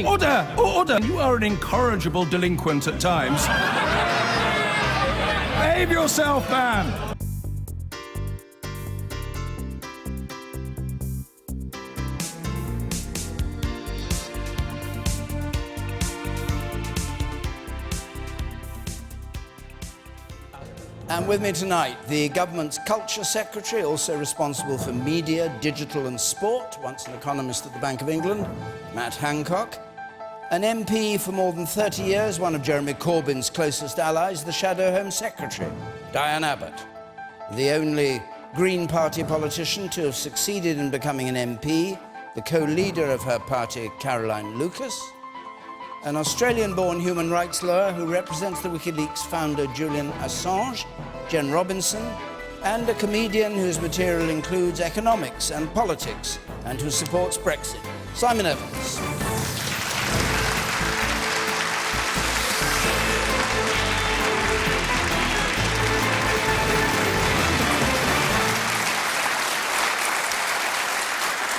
Order! Order! You are an incorrigible delinquent at times. Behave yourself, man! And with me tonight, the government's culture secretary, also responsible for media, digital and sport, once an economist at the Bank of England, Matt Hancock. An MP for more than 30 years, one of Jeremy Corbyn's closest allies, the Shadow Home Secretary, Diane Abbott. The only Green Party politician to have succeeded in becoming an MP, the co-leader of her party, Caroline Lucas. An Australian-born human rights lawyer who represents the WikiLeaks founder Julian Assange, Jen Robinson, and a comedian whose material includes economics and politics and who supports Brexit, Simon Evans.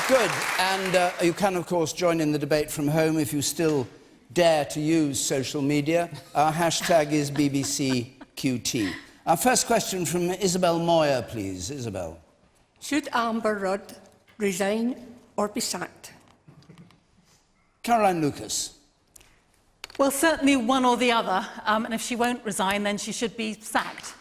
Good, and you can, of course, join in the debate from home if you still dare to use social media. Our hashtag is BBCQT. Our first question from Isabel Moyer, please. Isabel. Should Amber Rudd resign or be sacked? Caroline Lucas. Well, certainly one or the other, and if she won't resign, then she should be sacked.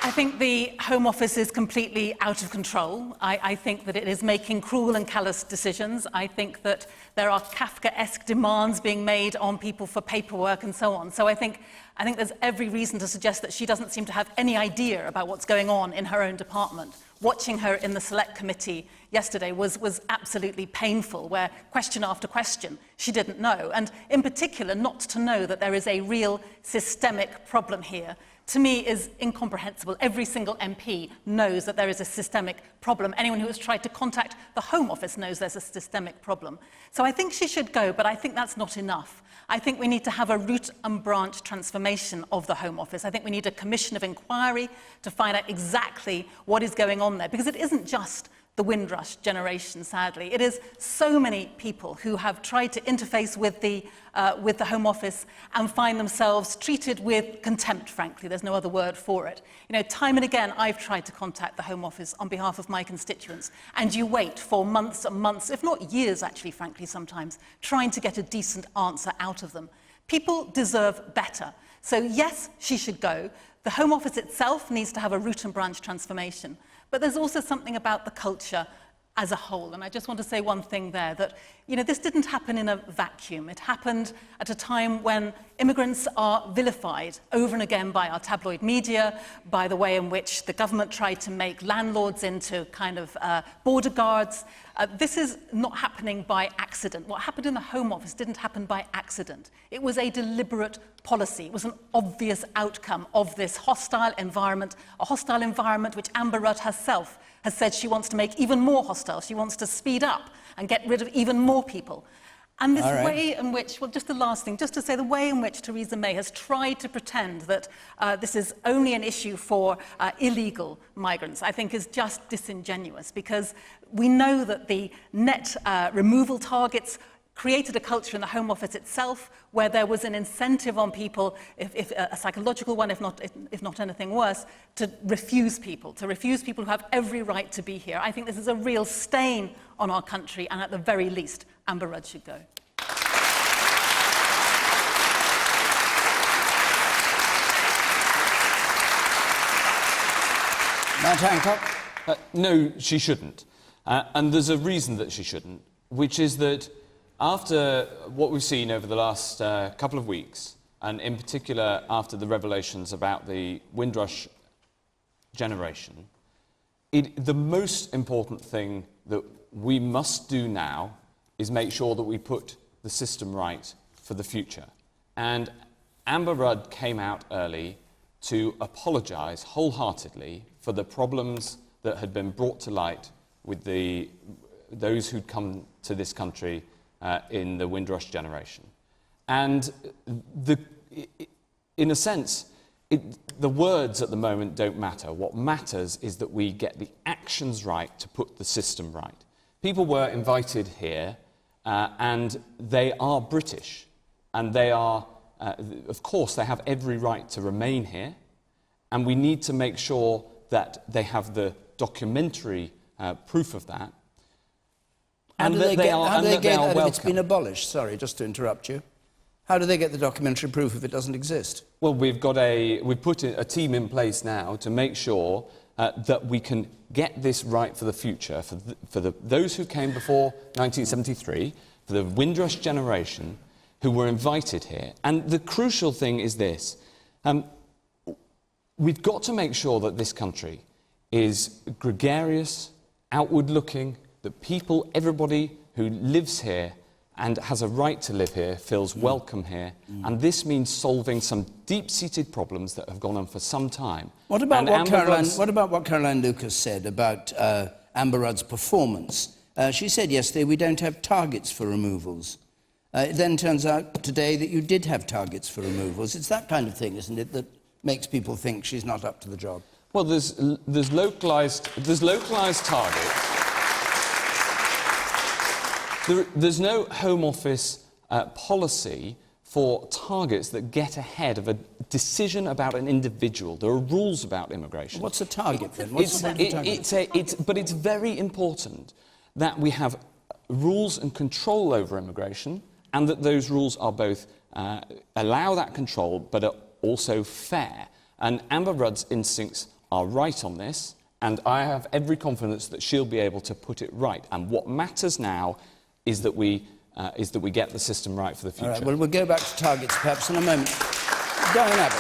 I think the Home Office is completely out of control. I think that it is making cruel and callous decisions. I think that there are Kafkaesque demands being made on people for paperwork and so on. So I think there's every reason to suggest that she doesn't seem to have any idea about what's going on in her own department. Watching her in the Select Committee yesterday was absolutely painful, where question after question she didn't know, and in particular not to know that there is a real systemic problem here. To me, is incomprehensible. Every single MP knows that there is a systemic problem. Anyone who has tried to contact the Home Office knows there's a systemic problem. So I think she should go, but I think that's not enough. I think we need to have a root and branch transformation of the Home Office. I think we need a commission of inquiry to find out exactly what is going on there, because it isn't just the Windrush generation, sadly. It is so many people who have tried to interface with the Home Office and find themselves treated with contempt, frankly. There's no other word for it. You know, time and again, I've tried to contact the Home Office on behalf of my constituents, and you wait for months and months, if not years, actually, frankly, sometimes, trying to get a decent answer out of them. People deserve better. So yes, she should go. The Home Office itself needs to have a root and branch transformation. But there's also something about the culture as a whole. And I just want to say one thing there, that, you know, this didn't happen in a vacuum. It happened at a time when immigrants are vilified over and again by our tabloid media, by the way in which the government tried to make landlords into kind of border guards. This is not happening by accident. What happened in the Home Office didn't happen by accident. It was a deliberate policy. It was an obvious outcome of this hostile environment, a hostile environment which Amber Rudd herself has said she wants to make even more hostile. She wants to speed up and get rid of even more people. And this way in which, well, just the last thing, just to say the way in which Theresa May has tried to pretend that this is only an issue for illegal migrants, I think is just disingenuous, because we know that the net removal targets created a culture in the Home Office itself where there was an incentive on people, if a psychological one, if not anything worse, to refuse people who have every right to be here. I think this is a real stain on our country, and at the very least, Amber Rudd should go. Matt Hancock? No, she shouldn't. And there's a reason that she shouldn't, which is that after what we've seen over the last couple of weeks, and in particular after the revelations about the Windrush generation, the most important thing that we must do now is make sure that we put the system right for the future. And Amber Rudd came out early to apologise wholeheartedly for the problems that had been brought to light with those who'd come to this country in the Windrush generation. And in a sense, the words at the moment don't matter. What matters is that we get the actions right to put the system right. People were invited here, and they are British, and they are, of course, they have every right to remain here, and we need to make sure that they have the documentary proof of that. How do they get that if it's been abolished? Sorry, just to interrupt you. How do they get the documentary proof if it doesn't exist? Well, we've put a team in place now to make sure that we can get this right for the future, for those who came before 1973, for the Windrush generation who were invited here. And the crucial thing is this. We've got to make sure that this country is gregarious, outward-looking, that people, everybody who lives here and has a right to live here feels welcome here. And this means solving some deep-seated problems that have gone on for some time. What about what Caroline Lucas said about Amber Rudd's performance? She said yesterday we don't have targets for removals. It then turns out today that you did have targets for removals. It's that kind of thing, isn't it, that makes people think she's not up to the job? Well, there's localised targets. There's no Home Office policy for targets that get ahead of a decision about an individual. There are rules about immigration. What's a target then? But it's very important that we have rules and control over immigration, and that those rules are both allow that control, but are also fair. And Amber Rudd's instincts are right on this, and I have every confidence that she'll be able to put it right. And what matters now is that we get the system right for the future. All right, well, we'll go back to targets perhaps in a moment. Diane Abbott.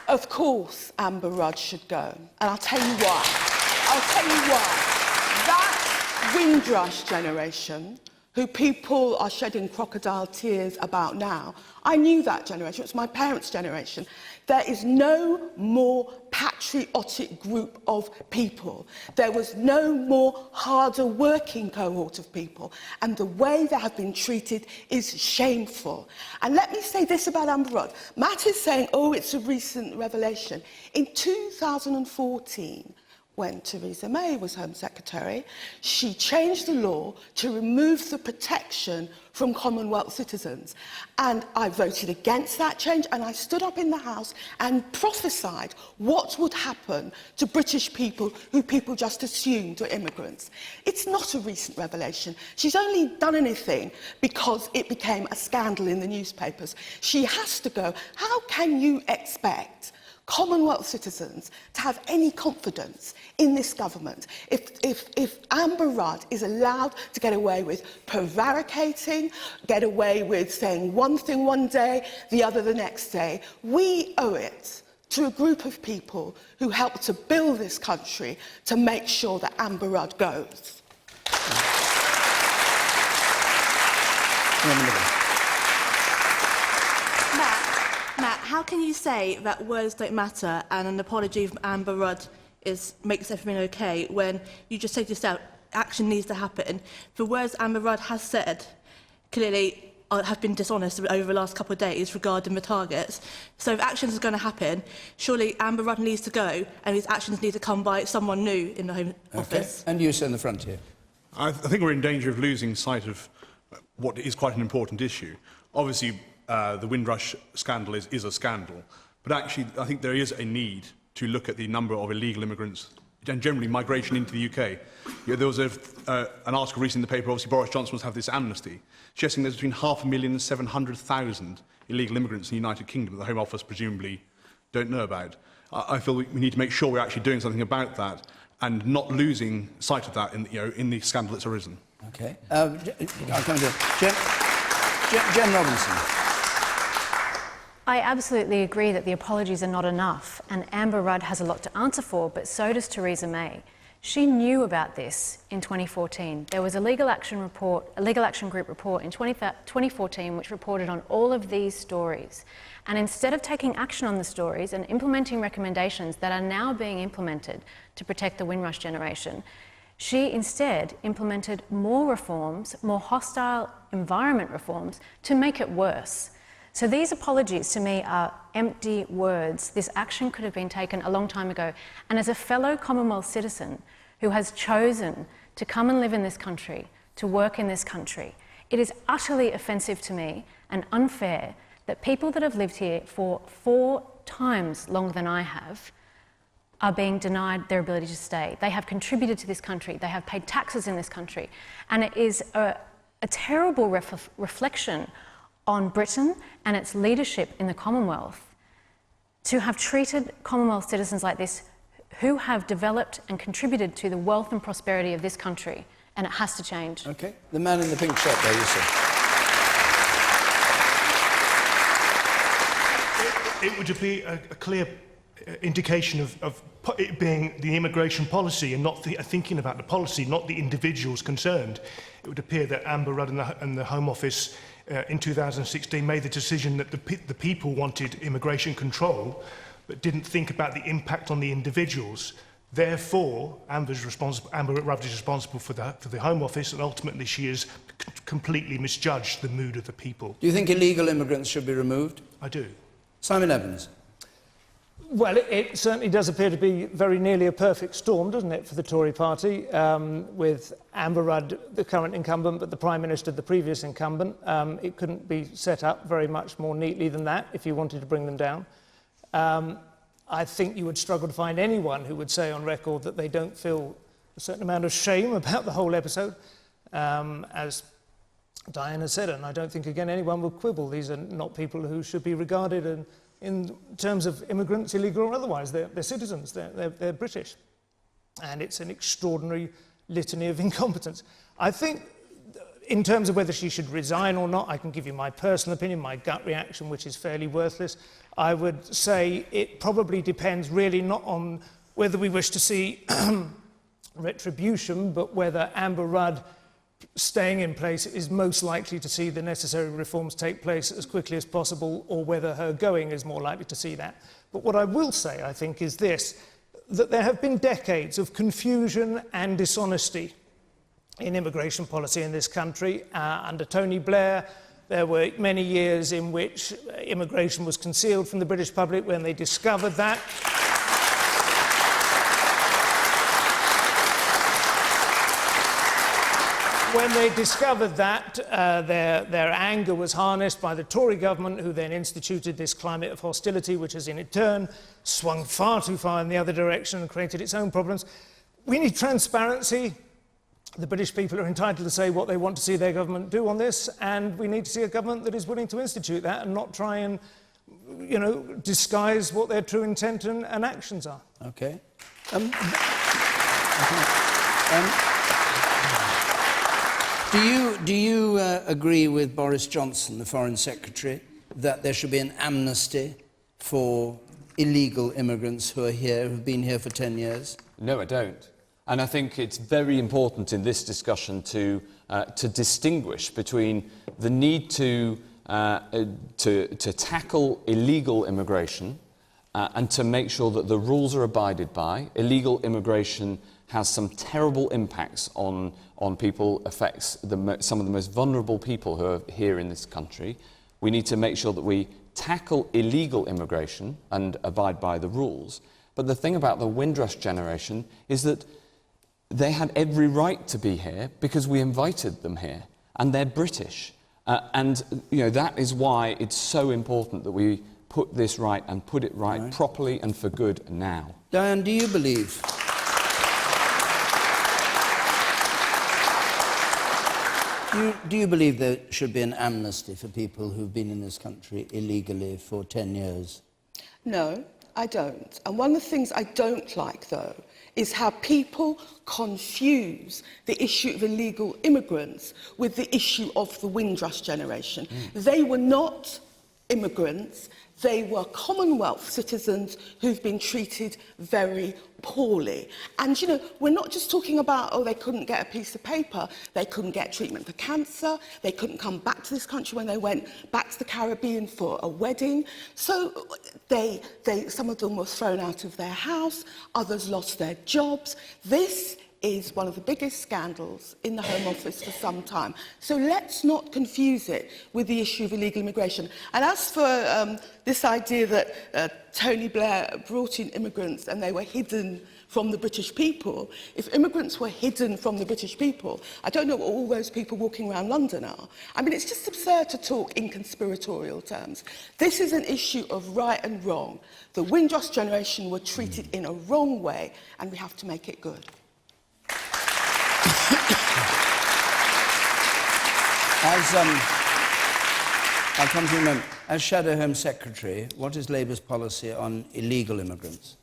Of course, Amber Rudd should go, and I'll tell you why. That Windrush generation, who people are shedding crocodile tears about now, I knew that generation. It was my parents' generation. There is no more patriotic group of people. There was no more harder working cohort of people. And the way they have been treated is shameful. And let me say this about Amber Rudd. Matt is saying, oh, it's a recent revelation. In 2014, when Theresa May was Home Secretary, she changed the law to remove the protection from Commonwealth citizens. And I voted against that change, and I stood up in the House and prophesied what would happen to British people who people just assumed were immigrants. It's not a recent revelation. She's only done anything because it became a scandal in the newspapers. She has to go. How can you expect Commonwealth citizens to have any confidence in this government if Amber Rudd is allowed to get away with prevaricating, get away with saying one thing one day, the other the next day? We owe it to a group of people who helped to build this country to make sure that Amber Rudd goes. Matt, how can you say that words don't matter and an apology from Amber Rudd makes everything okay when you just said yourself action needs to happen? The words Amber Rudd has said clearly have been dishonest over the last couple of days regarding the targets. So if actions are going to happen, surely Amber Rudd needs to go, and these actions need to come by someone new in the Home Office. And you, sir, in the front here. I think we're in danger of losing sight of what is quite an important issue. Obviously, the Windrush scandal is a scandal, but actually I think there is a need to look at the number of illegal immigrants and generally migration into the UK. There was an article recently in the paper, obviously Boris Johnson wants to have this amnesty, suggesting there's between 500,000 and 700,000 illegal immigrants in the United Kingdom that the Home Office presumably don't know about. I feel we need to make sure we're actually doing something about that and not losing sight of that in the scandal that's arisen. OK. I'll come to Jen Robinson. I absolutely agree that the apologies are not enough, and Amber Rudd has a lot to answer for, but so does Theresa May. She knew about this in 2014. There was a legal action group report in 2014 which reported on all of these stories. And instead of taking action on the stories and implementing recommendations that are now being implemented to protect the Windrush generation, she instead implemented more reforms, more hostile environment reforms, to make it worse. So these apologies to me are empty words. This action could have been taken a long time ago. And as a fellow Commonwealth citizen, who has chosen to come and live in this country, to work in this country. It is utterly offensive to me and unfair that people that have lived here for 4 times longer than I have are being denied their ability to stay. They have contributed to this country, they have paid taxes in this country, and it is a terrible reflection on Britain and its leadership in the Commonwealth to have treated Commonwealth citizens like this who have developed and contributed to the wealth and prosperity of this country, and it has to change. Okay. The man in the pink shirt there, you see. It would be a clear indication of it being the immigration policy and not thinking about the policy, not the individuals concerned. It would appear that Amber Rudd and the Home Office in 2016 made the decision that the people wanted immigration control, but didn't think about the impact on the individuals. Therefore, Amber Rudd is responsible for the Home Office, and ultimately she has completely misjudged the mood of the people. Do you think illegal immigrants should be removed? I do. Simon Evans. Well, it certainly does appear to be very nearly a perfect storm, doesn't it, for the Tory party, with Amber Rudd, the current incumbent, but the Prime Minister, the previous incumbent. It couldn't be set up very much more neatly than that if you wanted to bring them down. I think you would struggle to find anyone who would say on record that they don't feel a certain amount of shame about the whole episode, as Diana said, and I don't think, again, anyone will quibble. These are not people who should be regarded in terms of immigrants, illegal or otherwise. They're citizens, they're British. And it's an extraordinary litany of incompetence. I think, in terms of whether she should resign or not, I can give you my personal opinion, my gut reaction, which is fairly worthless. I would say it probably depends really not on whether we wish to see retribution, but whether Amber Rudd staying in place is most likely to see the necessary reforms take place as quickly as possible, or whether her going is more likely to see that. But what I will say, I think, is this, that there have been decades of confusion and dishonesty in immigration policy in this country. Under Tony Blair, there were many years in which immigration was concealed from the British public. When they discovered that, their anger was harnessed by the Tory government, who then instituted this climate of hostility, which has in turn swung far too far in the other direction and created its own problems. We need transparency. The British people are entitled to say what they want to see their government do on this, and we need to see a government that is willing to institute that and not try and, disguise what their true intent and actions are. Okay. Do you agree with Boris Johnson, the Foreign Secretary, that there should be an amnesty for illegal immigrants who are here, who've been here for 10 years? No, I don't. And I think it's very important in this discussion to distinguish between the need to tackle illegal immigration and to make sure that the rules are abided by. Illegal immigration has some terrible impacts on people, affects some of the most vulnerable people who are here in this country. We need to make sure that we tackle illegal immigration and abide by the rules. But the thing about the Windrush generation is that they had every right to be here because we invited them here, and they're British. That is why it's so important that we put this right and put it right properly and for good now. Diane, do you believe? Do you believe there should be an amnesty for people who've been in this country illegally for 10 years? No, I don't. And one of the things I don't like, though, is how people confuse the issue of illegal immigrants with the issue of the Windrush generation. They were not immigrants. They were Commonwealth citizens who've been treated very poorly. And, we're not just talking about, they couldn't get a piece of paper, they couldn't get treatment for cancer, they couldn't come back to this country when they went back to the Caribbean for a wedding. So some of them were thrown out of their house, others lost their jobs. This is one of the biggest scandals in the Home Office for some time. So let's not confuse it with the issue of illegal immigration. And as for this idea that Tony Blair brought in immigrants and they were hidden from the British people, if immigrants were hidden from the British people, I don't know what all those people walking around London are. I mean, it's just absurd to talk in conspiratorial terms. This is an issue of right and wrong. The Windrush generation were treated in a wrong way, and we have to make it good. I'll come to you in a moment. As Shadow Home Secretary, what is Labour's policy on illegal immigrants?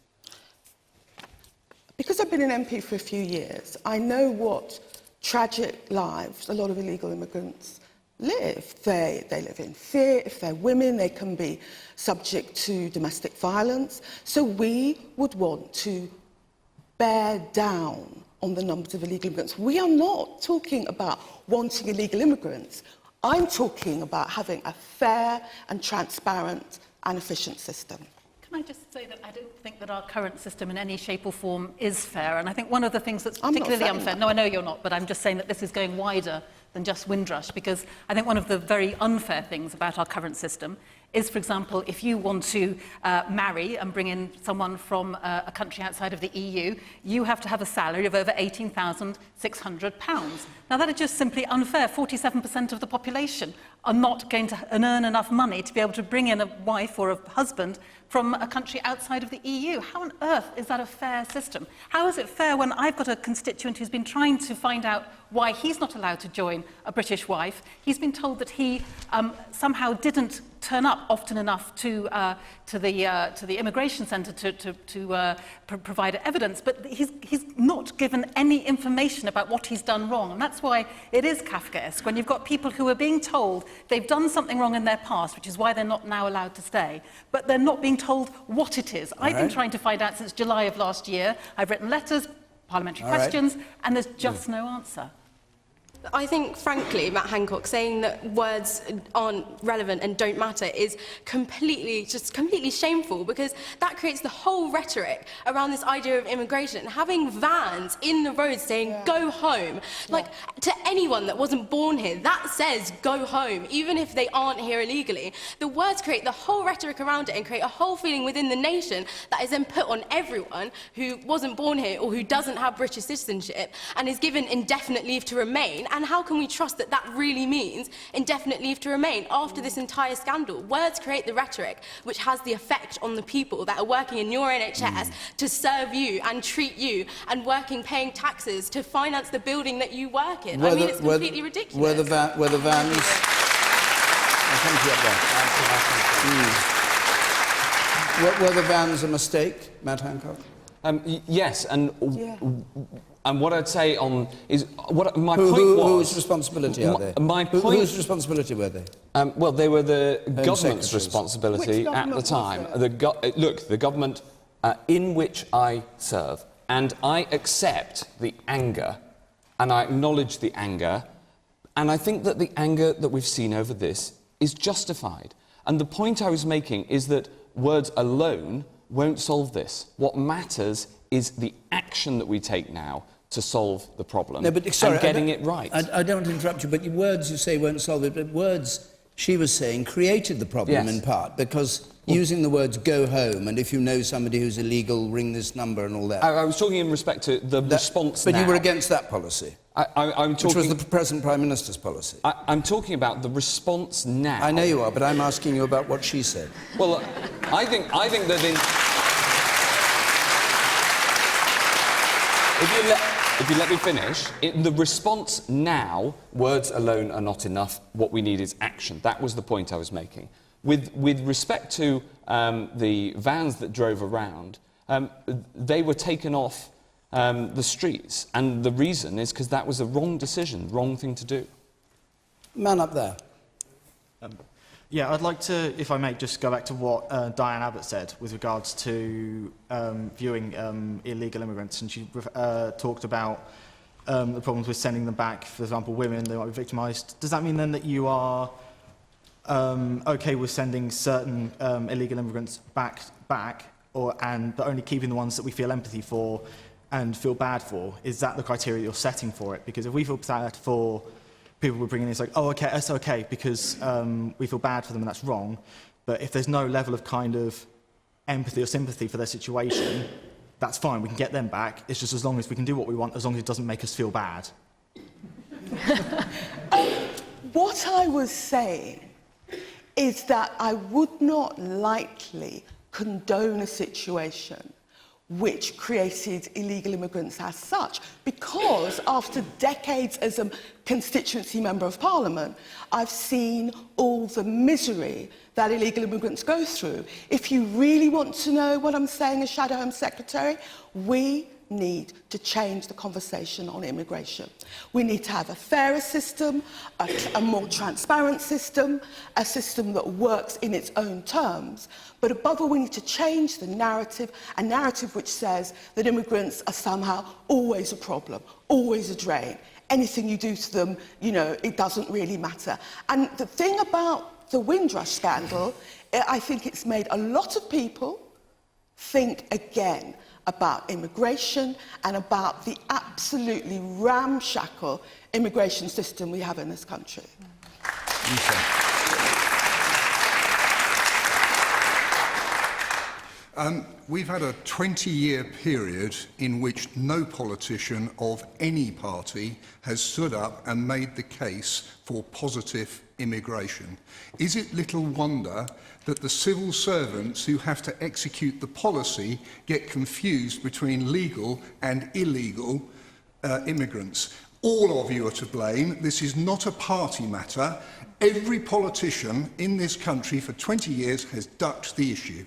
Because I've been an MP for a few years, I know what tragic lives a lot of illegal immigrants live. They live in fear. If they're women, they can be subject to domestic violence. So we would want to bear down on the numbers of illegal immigrants. We are not talking about wanting illegal immigrants. I'm talking about having a fair and transparent and efficient system. Can I just say that I don't think that our current system in any shape or form is fair, and I think one of the things that's particularly unfair... No, I know you're not, but I'm just saying that this is going wider than just Windrush, because I think one of the very unfair things about our current system is, for example, if you want to marry and bring in someone from a country outside of the EU, you have to have a salary of over £18,600. Now, that is just simply unfair. 47% of the population are not going to earn enough money to be able to bring in a wife or a husband from a country outside of the EU. How on earth is that a fair system? How is it fair when I've got a constituent who's been trying to find out why he's not allowed to join a British wife? He's been told that he somehow didn't turn up often enough to the immigration centre to provide evidence, but he's not given any information about what he's done wrong. And that's why it is Kafkaesque when you've got people who are being told they've done something wrong in their past, which is why they're not now allowed to stay, but they're not being told what it is. I've been trying to find out since July of last year. I've written letters, parliamentary questions, and there's just no answer. I think, frankly, Matt Hancock, saying that words aren't relevant and don't matter is completely shameful, because that creates the whole rhetoric around this idea of immigration. Having vans in the roads saying, go home, like, to anyone that wasn't born here, that says go home, even if they aren't here illegally. The words create the whole rhetoric around it and create a whole feeling within the nation that is then put on everyone who wasn't born here or who doesn't have British citizenship and is given indefinite leave to remain. And how can we trust that that really means indefinite leave to remain after this entire scandal? Words create the rhetoric which has the effect on the people that are working in your NHS to serve you and treat you, and working, paying taxes to finance the building that you work in. I mean, it's completely ridiculous. Were the vans... I'll come to you up there. Were the vans a mistake, Matt Hancock? Yes, and what I'd say on is what my point was. Whose responsibility are they? My point. Whose responsibility were they? Well, they were the government's responsibility at the time. Look, the government in which I serve, and I accept the anger, and I acknowledge the anger, and I think that the anger that we've seen over this is justified. And the point I was making is that words alone won't solve this. What matters is the action that we take now to solve the problem, and getting it right. I don't want to interrupt you, but your words you say won't solve it, but words, she was saying, created the problem in part, because using the words go home, and if you know somebody who's illegal, ring this number and all that. I was talking in respect to the response now. But you were against that policy? I'm talking, which was the present Prime Minister's policy? I'm talking about the response now. I know you are, but I'm asking you about what she said. Well, I think that in... If you let me finish, the response now, words alone are not enough. What we need is action. That was the point I was making. With respect to the vans that drove around, they were taken off the streets, and the reason is because that was a wrong decision, wrong thing to do. Man up there. Yeah, I'd like to, if I may, just go back to what Diane Abbott said with regards to viewing illegal immigrants, and she talked about the problems with sending them back. For example, women, they might be victimised. Does that mean then that you are okay with sending certain illegal immigrants back, but only keeping the ones that we feel empathy for and feel bad for? Is that the criteria you're setting for it? Because if we feel bad for people we're bringing in, it's like, oh, okay, that's okay, because we feel bad for them and that's wrong. But if there's no level of kind of empathy or sympathy for their situation, that's fine, we can get them back. It's just as long as we can do what we want, as long as it doesn't make us feel bad. What I was saying is that I would not lightly condone a situation which created illegal immigrants as such, because after decades as a constituency member of parliament, I've seen all the misery that illegal immigrants go through. If you really want to know what I'm saying as Shadow Home Secretary, we need to change the conversation on immigration. We need to have a fairer system, a more transparent system, a system that works in its own terms. But above all, we need to change the narrative, a narrative which says that immigrants are somehow always a problem, always a drain. Anything you do to them, you know, it doesn't really matter. And the thing about the Windrush scandal, I think it's made a lot of people think again about immigration and about the absolutely ramshackle immigration system we have in this country. We've had a 20-year period in which no politician of any party has stood up and made the case for positive immigration. Is it little wonder that the civil servants who have to execute the policy get confused between legal and illegal immigrants? All of you are to blame. This is not a party matter. Every politician in this country for 20 years has ducked the issue.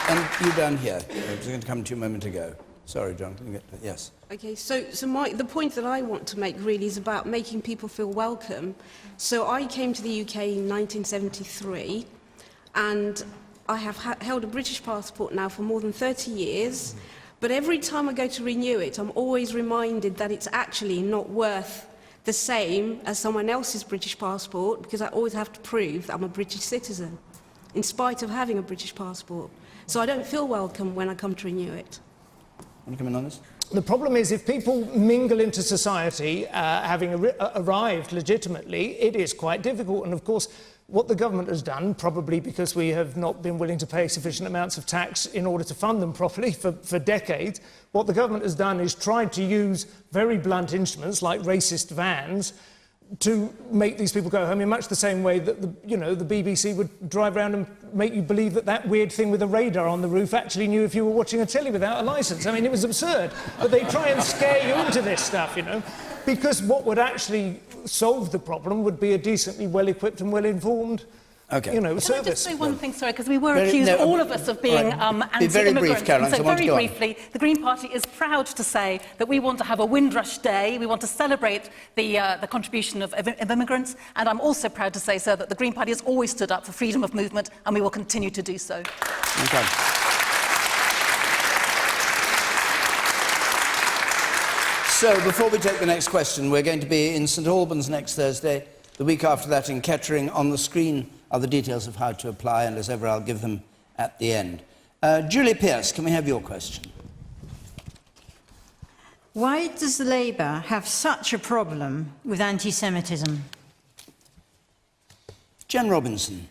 And you down here. I was going to come to you a moment ago. Sorry, John. Can you get to, yes. Okay, so the point that I want to make really is about making people feel welcome. So I came to the UK in 1973, and I have held a British passport now for more than 30 years. But every time I go to renew it, I'm always reminded that it's actually not worth the same as someone else's British passport, because I always have to prove that I'm a British citizen, in spite of having a British passport. So I don't feel welcome when I come to renew it. Want to come in on this? The problem is, if people mingle into society, having arrived legitimately, it is quite difficult. And of course, what the government has done, probably because we have not been willing to pay sufficient amounts of tax in order to fund them properly for decades, what the government has done is tried to use very blunt instruments like racist vans to make these people go home in much the same way that the BBC would drive around and make you believe that that weird thing with the radar on the roof actually knew if you were watching a telly without a licence. I mean, it was absurd. But they try and scare you into this stuff, you know, because what would actually solve the problem would be a decently well-equipped and well-informed service. Can I just say one thing, sorry, because we were accused, all of us, of being anti-immigrant. Be very brief, Caroline, so very briefly, the Green Party is proud to say that we want to have a Windrush Day. We want to celebrate the contribution of immigrants. And I'm also proud to say, sir, that the Green Party has always stood up for freedom of movement, and we will continue to do so. Okay. So, before we take the next question, we're going to be in St Albans next Thursday, the week after that in Kettering. On the screen are the details of how to apply, and as ever, I'll give them at the end. Julie Pearce, can we have your question? Why does Labour have such a problem with anti-Semitism? Jen Robinson.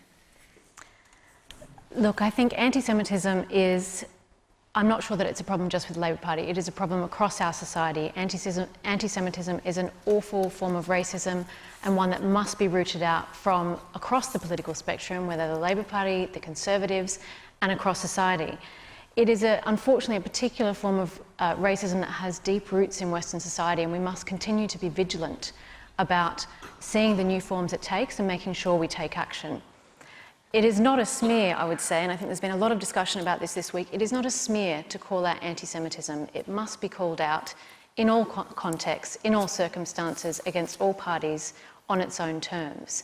Look, I think anti-Semitism is... I'm not sure that it's a problem just with the Labour Party. It is a problem across our society. Anti-Semitism is an awful form of racism, and one that must be rooted out from across the political spectrum, whether the Labour Party, the Conservatives, and across society. It is, unfortunately, a particular form of racism that has deep roots in Western society, and we must continue to be vigilant about seeing the new forms it takes and making sure we take action. It is not a smear, I would say, and I think there's been a lot of discussion about this week. It is not a smear to call out anti-Semitism. It must be called out in all contexts, in all circumstances, against all parties, on its own terms.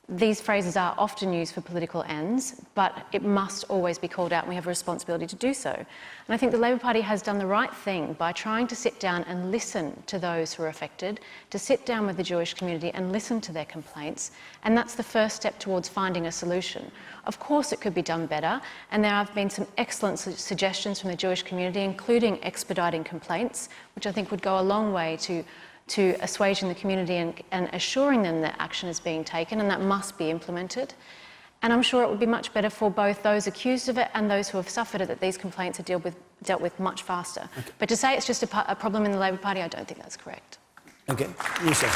These phrases are often used for political ends, but it must always be called out, and we have a responsibility to do so. And I think the Labour Party has done the right thing by trying to sit down and listen to those who are affected, to sit down with the Jewish community and listen to their complaints, and that's the first step towards finding a solution. Of course it could be done better, and there have been some excellent suggestions from the Jewish community, including expediting complaints, which I think would go a long way to to assuaging the community and assuring them that action is being taken and that must be implemented. And I'm sure it would be much better for both those accused of it and those who have suffered it that these complaints are dealt with much faster. Okay. But to say it's just a problem in the Labor Party, I don't think that's correct. Okay, Lisa.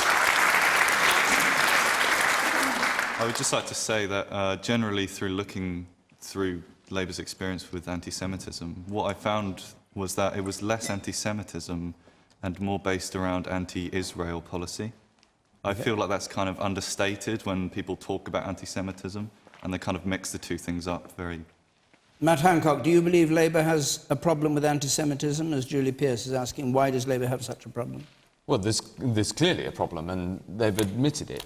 I would just like to say that generally through looking through Labour's experience with anti-Semitism, what I found was that it was less anti-Semitism and more based around anti-Israel policy. I feel like that's kind of understated when people talk about anti-Semitism, and they kind of mix the two things up very... Matt Hancock, do you believe Labour has a problem with anti-Semitism, as Julie Pearce is asking? Why does Labour have such a problem? Well, there's clearly a problem, and they've admitted it.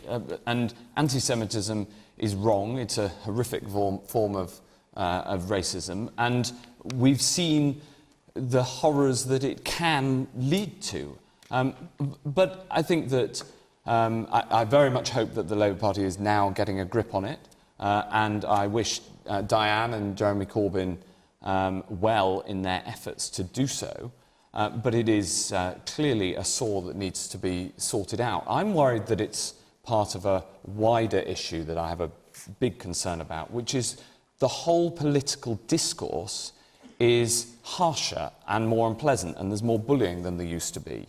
And anti-Semitism is wrong. It's a horrific form of racism, and we've seen the horrors that it can lead to. But I think that I very much hope that the Labour Party is now getting a grip on it, and I wish Diane and Jeremy Corbyn well in their efforts to do so. But it is clearly a sore that needs to be sorted out. I'm worried that it's part of a wider issue that I have a big concern about, which is the whole political discourse is harsher and more unpleasant, and there's more bullying than there used to be.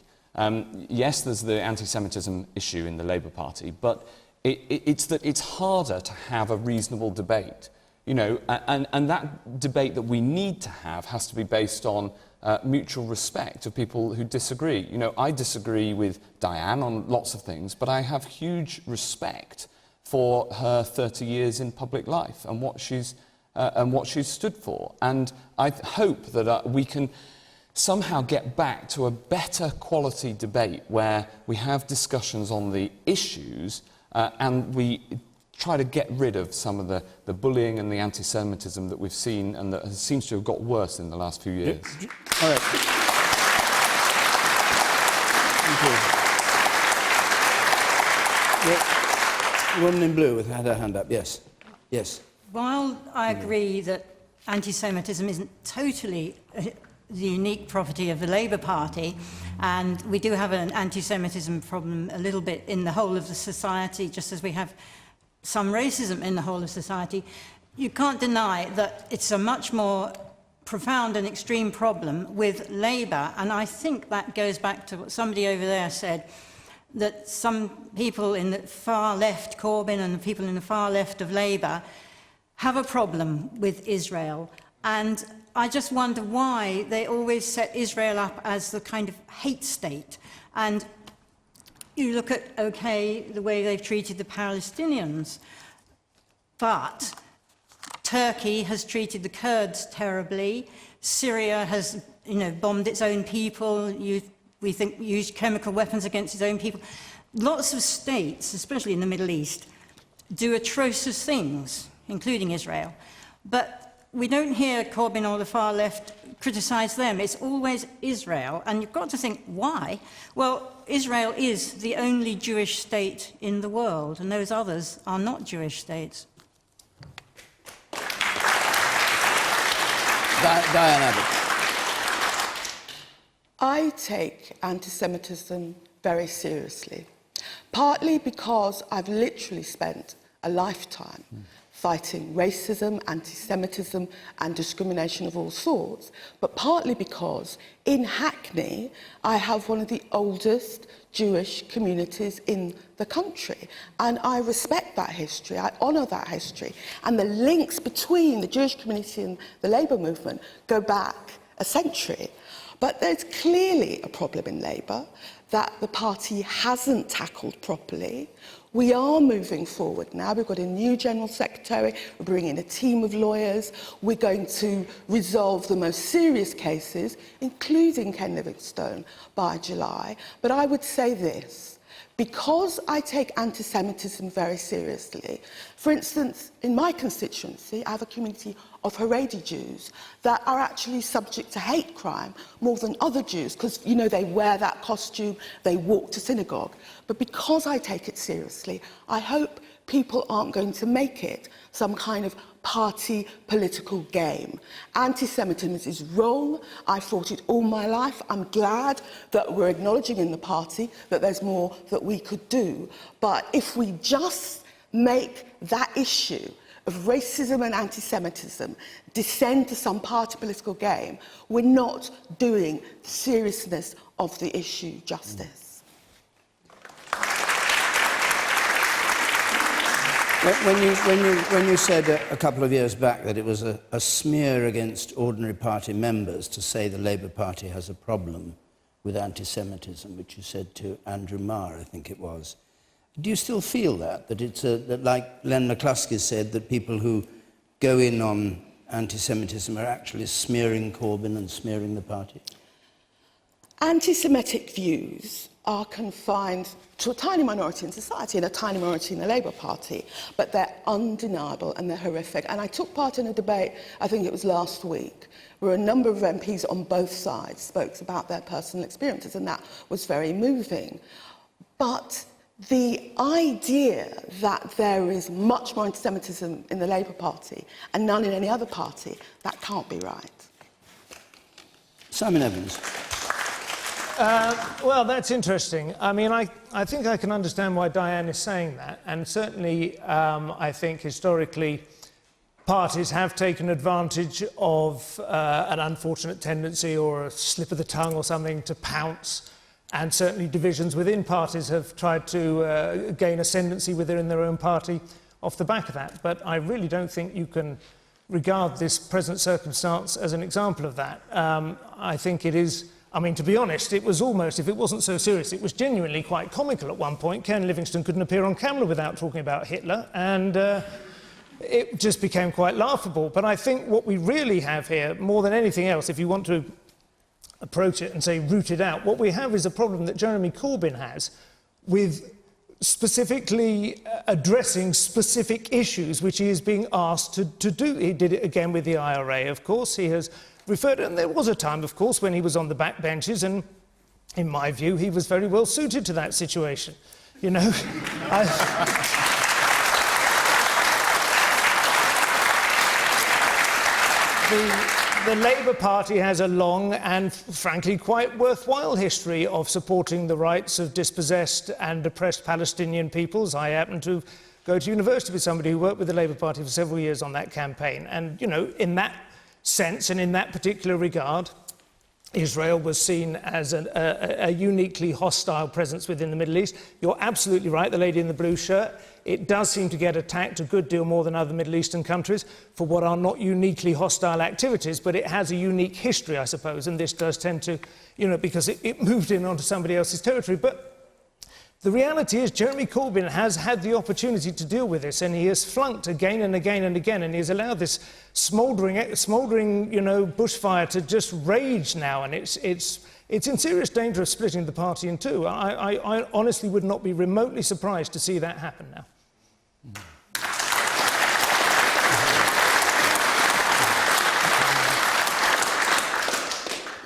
Yes, there's the anti-Semitism issue in the Labour Party, but it's that it's harder to have a reasonable debate. You know, and that debate that we need to have has to be based on mutual respect of people who disagree. You know, I disagree with Diane on lots of things, but I have huge respect for her 30 years in public life and what she's stood for. And I hope that we can somehow get back to a better quality debate where we have discussions on the issues and we try to get rid of some of the bullying and the anti-Semitism that we've seen and that seems to have got worse in the last few years. All right. Thank you. The woman in blue had her hand up. Yes. Yes. While I agree that anti-Semitism isn't totally the unique property of the Labour Party, and we do have an anti-Semitism problem a little bit in the whole of the society, just as we have some racism in the whole of society, you can't deny that it's a much more profound and extreme problem with Labour, and I think that goes back to what somebody over there said, that some people in the far left, Corbyn, and the people in the far left of Labour have a problem with Israel, and I just wonder why they always set Israel up as the kind of hate state. And you look at, okay, the way they've treated the Palestinians, but Turkey has treated the Kurds terribly. Syria has, bombed its own people. We think used chemical weapons against its own people. Lots of states, especially in the Middle East, do atrocious things, including Israel. But we don't hear Corbyn or the far left criticise them. It's always Israel, and you've got to think, why? Well, Israel is the only Jewish state in the world, and those others are not Jewish states. Diane Abbott. I take anti-Semitism very seriously, partly because I've literally spent a lifetime fighting racism, anti-Semitism and discrimination of all sorts, but partly because in Hackney I have one of the oldest Jewish communities in the country, and I respect that history, I honour that history, and the links between the Jewish community and the Labour movement go back a century. But there's clearly a problem in Labour that the party hasn't tackled properly. We are moving forward now. We've got a new General Secretary. We're bringing in a team of lawyers. We're going to resolve the most serious cases, including Ken Livingstone, by July. But I would say this. Because I take anti-Semitism very seriously, for instance, in my constituency, I have a community of Haredi Jews that are actually subject to hate crime more than other Jews, because, they wear that costume, they walk to synagogue. But because I take it seriously, I hope people aren't going to make it some kind of party political game. Anti-Semitism is wrong. I fought it all my life. I'm glad that we're acknowledging in the party that there's more that we could do. But if we just make that issue of racism and anti-Semitism descend to some party political game, we're not doing the seriousness of the issue justice. When you said a couple of years back that it was a smear against ordinary party members to say the Labour Party has a problem with anti-Semitism, which you said to Andrew Marr, I think it was, do you still feel that it's that, like Len McCluskey said, that people who go in on anti-Semitism are actually smearing Corbyn and smearing the party? Anti-Semitic views are confined to a tiny minority in society and a tiny minority in the Labour Party, but they're undeniable and they're horrific. And I took part in a debate, I think it was last week, where a number of MPs on both sides spoke about their personal experiences, and that was very moving. But the idea that there is much more anti-Semitism in the Labour Party and none in any other party, that can't be right. Simon Evans. Well, that's interesting. I mean, I think I can understand why Diane is saying that, and certainly I think historically parties have taken advantage of an unfortunate tendency or a slip of the tongue or something to pounce, and certainly divisions within parties have tried to gain ascendancy within their own party off the back of that. But I really don't think you can regard this present circumstance as an example of that. I think it is... I mean, to be honest, it was almost, if it wasn't so serious, it was genuinely quite comical at one point. Ken Livingstone couldn't appear on camera without talking about Hitler, and it just became quite laughable. But I think what we really have here, more than anything else, if you want to approach it and say root it out, what we have is a problem that Jeremy Corbyn has with specifically addressing specific issues which he is being asked to do. He did it again with the IRA, of course. He has referred, and there was a time, of course, when he was on the backbenches, and in my view, he was very well suited to that situation. You know, the Labour Party has a long and, frankly, quite worthwhile history of supporting the rights of dispossessed and oppressed Palestinian peoples. I happen to go to university with somebody who worked with the Labour Party for several years on that campaign, and, you know, in that sense and in that particular regard, Israel was seen as a uniquely hostile presence within the Middle East. You're absolutely right, the lady in the blue shirt. It does seem to get attacked a good deal more than other Middle Eastern countries for what are not uniquely hostile activities, but it has a unique history, I suppose, and this does tend to, you know, because it moved in onto somebody else's territory. But the reality is Jeremy Corbyn has had the opportunity to deal with this, and he has flunked again and again and again, and he has allowed this smouldering, you know, bushfire to just rage now, and it's in serious danger of splitting the party in two. I honestly would not be remotely surprised to see that happen now.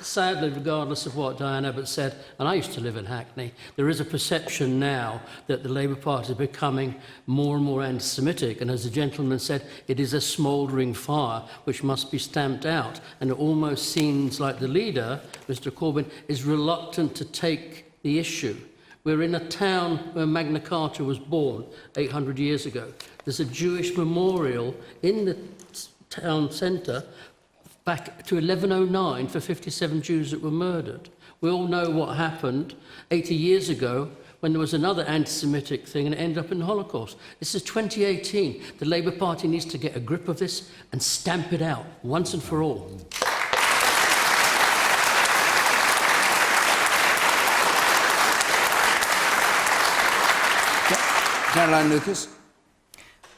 Sadly, regardless of what Diane Abbott said, and I used to live in Hackney, there is a perception now that the Labour Party is becoming more and more anti-Semitic, and as the gentleman said, it is a smouldering fire which must be stamped out, and it almost seems like the leader, Mr Corbyn, is reluctant to take the issue. We're in a town where Magna Carta was born 800 years ago. There's a Jewish memorial in the town centre back to 1109 for 57 Jews that were murdered. We all know what happened 80 years ago when there was another anti-Semitic thing and it ended up in the Holocaust. This is 2018. The Labour Party needs to get a grip of this and stamp it out once and for all. Caroline Lucas.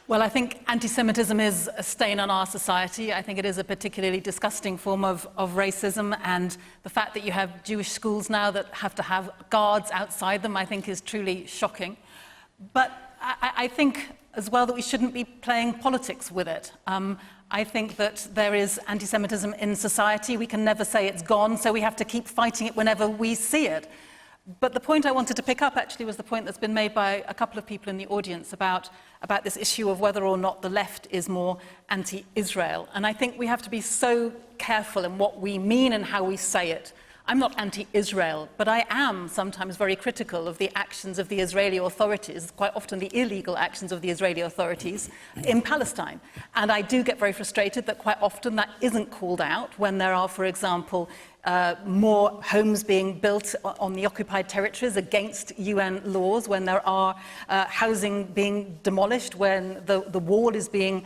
Well, I think anti-Semitism is a stain on our society. I think it is a particularly disgusting form of racism, and the fact that you have Jewish schools now that have to have guards outside them, I think is truly shocking. But I think as well that we shouldn't be playing politics with it. I think that there is anti-Semitism in society. We can never say it's gone, so we have to keep fighting it whenever we see it. But the point I wanted to pick up actually was the point that's been made by a couple of people in the audience about this issue of whether or not the left is more anti-Israel. And I think we have to be so careful in what we mean and how we say it. I'm not anti-Israel, but I am sometimes very critical of the actions of the Israeli authorities, quite often the illegal actions of the Israeli authorities in Palestine. And I do get very frustrated that quite often that isn't called out when there are, for example, more homes being built on the occupied territories against UN laws, when there are housing being demolished, when the wall is being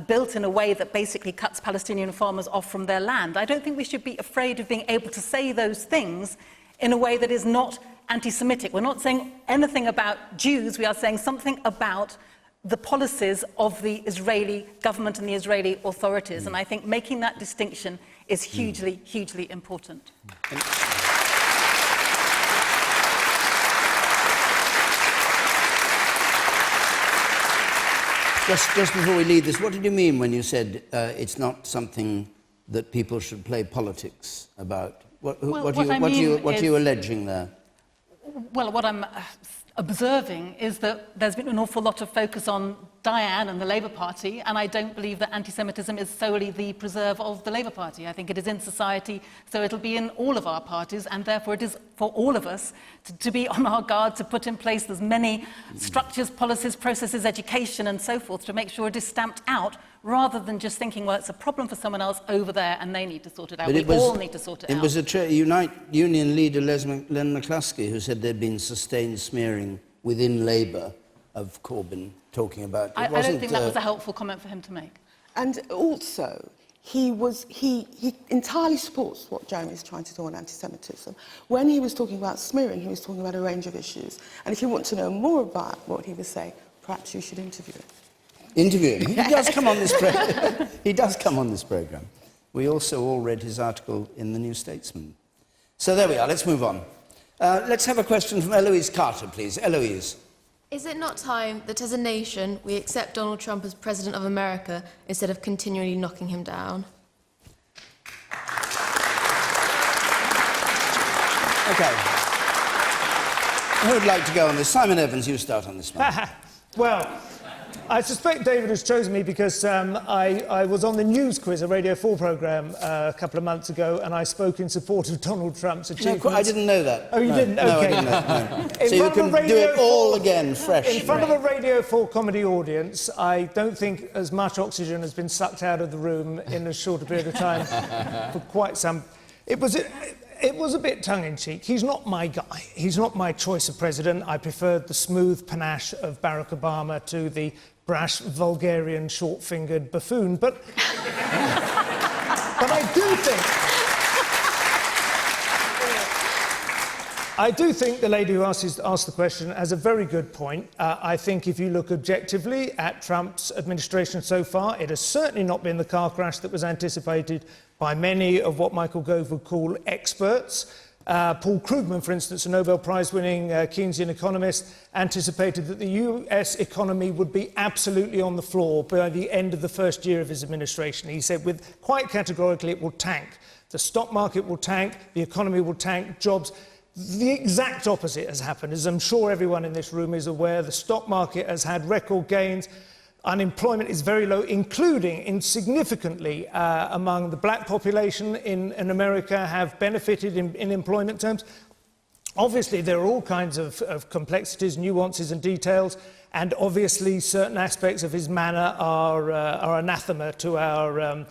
built in a way that basically cuts Palestinian farmers off from their land. I don't think we should be afraid of being able to say those things in a way that is not anti-Semitic. We're not saying anything about Jews, we are saying something about the policies of the Israeli government and the Israeli authorities. And I think making that distinction is hugely, hugely important. Just before we leave this, what did you mean when you said it's not something that people should play politics about? What are you alleging there? Well, what I'm observing is that there's been an awful lot of focus on Diane and the Labour Party, and I don't believe that anti-Semitism is solely the preserve of the Labour Party. I think it is in society, so it'll be in all of our parties, and therefore it is for all of us to be on our guard, to put in place as many structures, policies, processes, education and so forth to make sure it is stamped out, rather than just thinking, well, it's a problem for someone else over there and they need to sort it out. We all need to sort it out. It was a union leader, Len McCluskey, who said there'd been sustained smearing within Labour of Corbyn talking about... I don't think that was a helpful comment for him to make. And also, he entirely supports what Jeremy's trying to do on anti-Semitism. When he was talking about smearing, he was talking about a range of issues. And if you want to know more about what he was saying, perhaps you should interview him. Interview him? He does come on this programme. He does come on this programme. We also all read his article in the New Statesman. So there we are. Let's move on. Let's have a question from Eloise Carter, please. Eloise. Is it not time that as a nation we accept Donald Trump as President of America instead of continually knocking him down? OK. Who would like to go on this? Simon Evans, you start on this one. Well, I suspect David has chosen me because I was on the News Quiz, a Radio 4 programme, a couple of months ago, and I spoke in support of Donald Trump's achievements. No, I didn't know that. Oh, you didn't? No, OK. I didn't know. No. So you can do it all again, fresh. In front of a Radio 4 comedy audience, I don't think as much oxygen has been sucked out of the room in as short a period of time for quite some... It was a bit tongue-in-cheek. He's not my guy. He's not my choice of president. I preferred the smooth panache of Barack Obama to the brash, vulgarian, short-fingered buffoon. But I do think the lady who asked the question has a very good point. I think if you look objectively at Trump's administration so far, it has certainly not been the car crash that was anticipated by many of what Michael Gove would call experts. Paul Krugman, for instance, a Nobel Prize-winning Keynesian economist, anticipated that the US economy would be absolutely on the floor by the end of the first year of his administration. He said, quite categorically, it will tank. The stock market will tank, the economy will tank, jobs... The exact opposite has happened, as I'm sure everyone in this room is aware. The stock market has had record gains. Unemployment is very low, including insignificantly among the black population in America have benefited in employment terms. Obviously, there are all kinds of complexities, nuances and details, and obviously certain aspects of his manner are anathema to our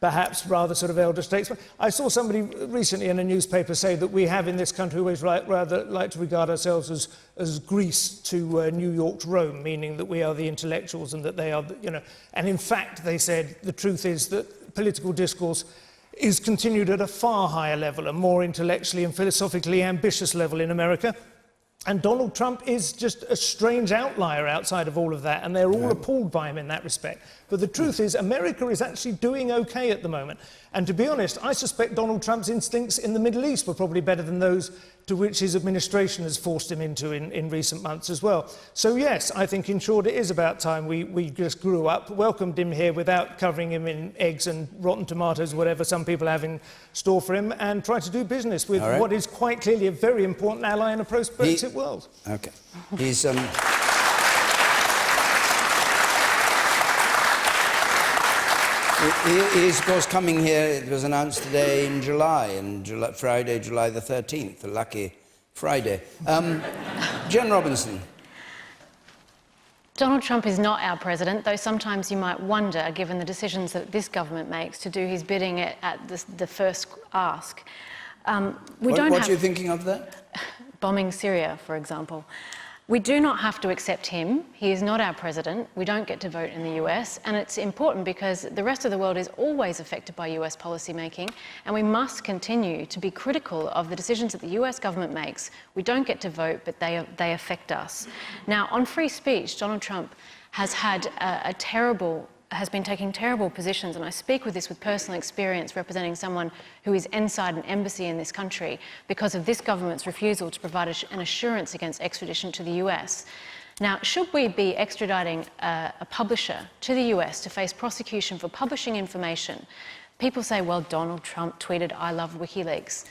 perhaps rather sort of elder statesman. I saw somebody recently in a newspaper say that we have in this country always rather like to regard ourselves as Greece to New York to Rome, meaning that we are the intellectuals and that they are, And in fact, they said, the truth is that political discourse is continued at a far higher level, a more intellectually and philosophically ambitious level in America. And Donald Trump is just a strange outlier outside of all of that, and they're all appalled by him in that respect. But the truth is, America is actually doing OK at the moment. And to be honest, I suspect Donald Trump's instincts in the Middle East were probably better than those to which his administration has forced him into in recent months as well. So yes, I think in short it is about time we just grew up, welcomed him here without covering him in eggs and rotten tomatoes, whatever some people have in store for him, and try to do business with what is quite clearly a very important ally in a post-Brexit world. Okay. He's... He is, of course, coming here. It was announced today in July, Friday, July the 13th, a lucky Friday. Jen Robinson. Donald Trump is not our president, though sometimes you might wonder, given the decisions that this government makes, to do his bidding at the first ask. What are you thinking of there? Bombing Syria, for example. We do not have to accept him. He is not our president. We don't get to vote in the US. And it's important because the rest of the world is always affected by US policy making, and we must continue to be critical of the decisions that the US government makes. We don't get to vote, but they affect us. Now, on free speech, Donald Trump has had has been taking terrible positions, and I speak with this with personal experience representing someone who is inside an embassy in this country because of this government's refusal to provide an assurance against extradition to the US. Now, should we be extraditing a publisher to the US to face prosecution for publishing information? People say, well, Donald Trump tweeted, "I love WikiLeaks."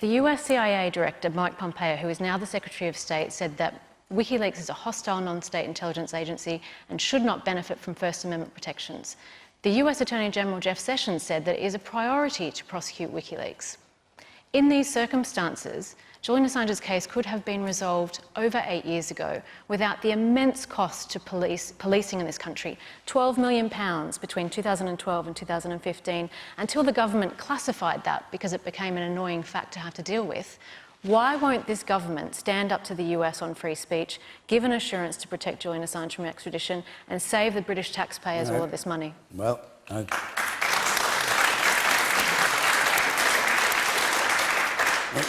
The US CIA Director, Mike Pompeo, who is now the Secretary of State, said that WikiLeaks is a hostile non-state intelligence agency and should not benefit from First Amendment protections. The US Attorney General Jeff Sessions said that it is a priority to prosecute WikiLeaks. In these circumstances, Julian Assange's case could have been resolved over 8 years ago without the immense cost to policing in this country, £12 million between 2012 and 2015, until the government classified that because it became an annoying fact to have to deal with. Why won't this government stand up to the US on free speech, give an assurance to protect Julian Assange from extradition, and save the British taxpayers all of this money? Well,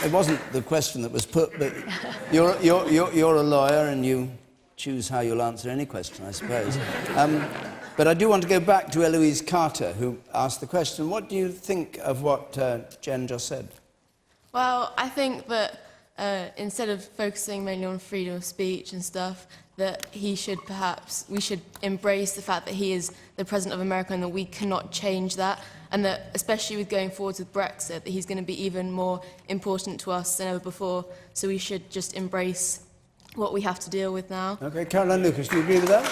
it wasn't the question that was put, but you're a lawyer and you choose how you'll answer any question, I suppose. But I do want to go back to Eloise Carter, who asked the question. What do you think of what Jen just said? Well, I think that instead of focusing mainly on freedom of speech and stuff, that we should embrace the fact that he is the President of America and that we cannot change that, and that, especially with going forward with Brexit, that he's going to be even more important to us than ever before, so we should just embrace what we have to deal with now. OK, Caroline Lucas, do you agree with that?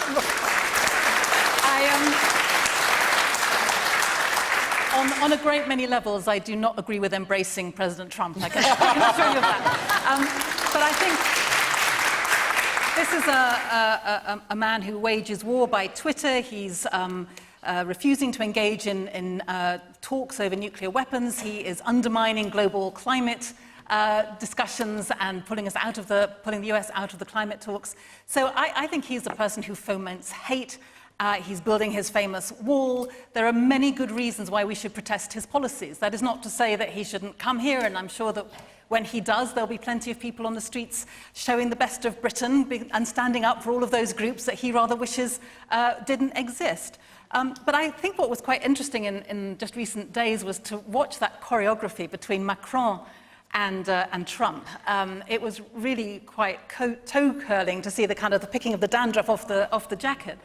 On a great many levels, I do not agree with embracing President Trump. I can assure you of that. But I think this is a man who wages war by Twitter. He's refusing to engage in talks over nuclear weapons. He is undermining global climate discussions and pulling the US out of the climate talks. So I think he's a person who foments hate. He's building his famous wall. There are many good reasons why we should protest his policies. That is not to say that he shouldn't come here, and I'm sure that when he does, there'll be plenty of people on the streets showing the best of Britain and standing up for all of those groups that he rather wishes didn't exist. But I think what was quite interesting in just recent days was to watch that choreography between Macron and Trump. It was really quite toe-curling to see the picking of the dandruff off the jacket.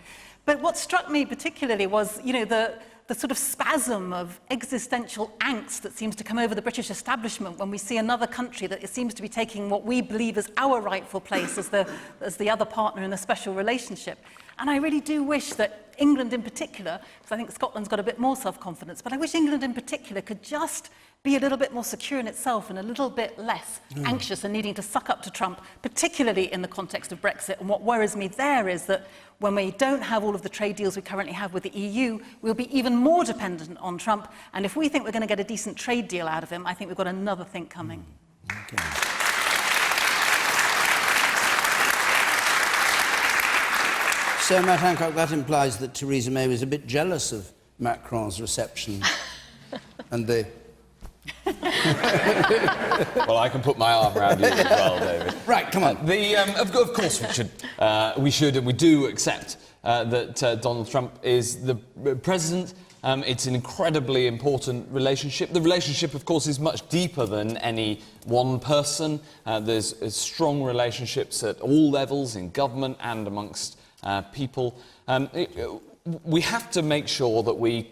But what struck me particularly was, the sort of spasm of existential angst that seems to come over the British establishment when we see another country that it seems to be taking what we believe is our rightful place as the other partner in the special relationship. And I really do wish that England in particular, because I think Scotland's got a bit more self-confidence, but I wish England in particular could just be a little bit more secure in itself and a little bit less anxious and needing to suck up to Trump, particularly in the context of Brexit. And what worries me there is that when we don't have all of the trade deals we currently have with the EU, we'll be even more dependent on Trump. And if we think we're going to get a decent trade deal out of him, I think we've got another thing coming. Okay. So, Matt Hancock, that implies that Theresa May was a bit jealous of Macron's reception and the... Well, I can put my arm around you as well, David. Right, come on. Of course we should and we do accept that Donald Trump is the president It's an incredibly important relationship. The relationship, of course, is much deeper than any one person. There's strong relationships at all levels, in government and amongst people. We have to make sure that we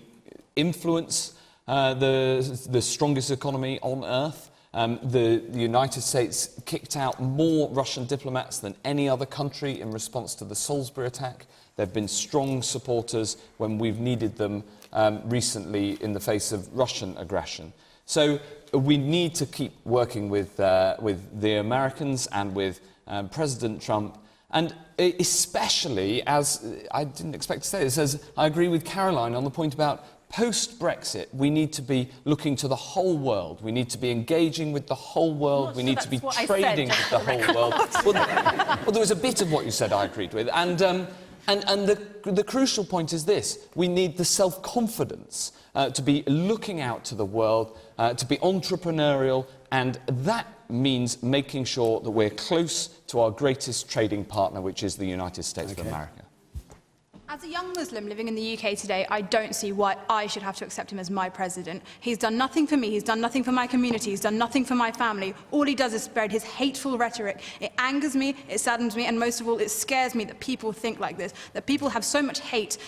influence the strongest economy on earth. The United States kicked out more Russian diplomats than any other country in response to the Salisbury attack. There have been strong supporters when we've needed them recently in the face of Russian aggression. So we need to keep working with the Americans and with President Trump, and especially, as I didn't expect to say this, as I agree with Caroline on the point about post-Brexit, we need to be looking to the whole world. We need to be engaging with the whole world. We need to be trading with the whole world. Well, there was a bit of what you said I agreed with. And the crucial point is this. We need the self-confidence to be looking out to the world, to be entrepreneurial, and that means making sure that we're close to our greatest trading partner, which is the United States of America. As a young Muslim living in the UK today, I don't see why I should have to accept him as my president. He's done nothing for me, he's done nothing for my community, he's done nothing for my family. All he does is spread his hateful rhetoric. It angers me, it saddens me, and most of all, it scares me that people think like this, that people have so much hate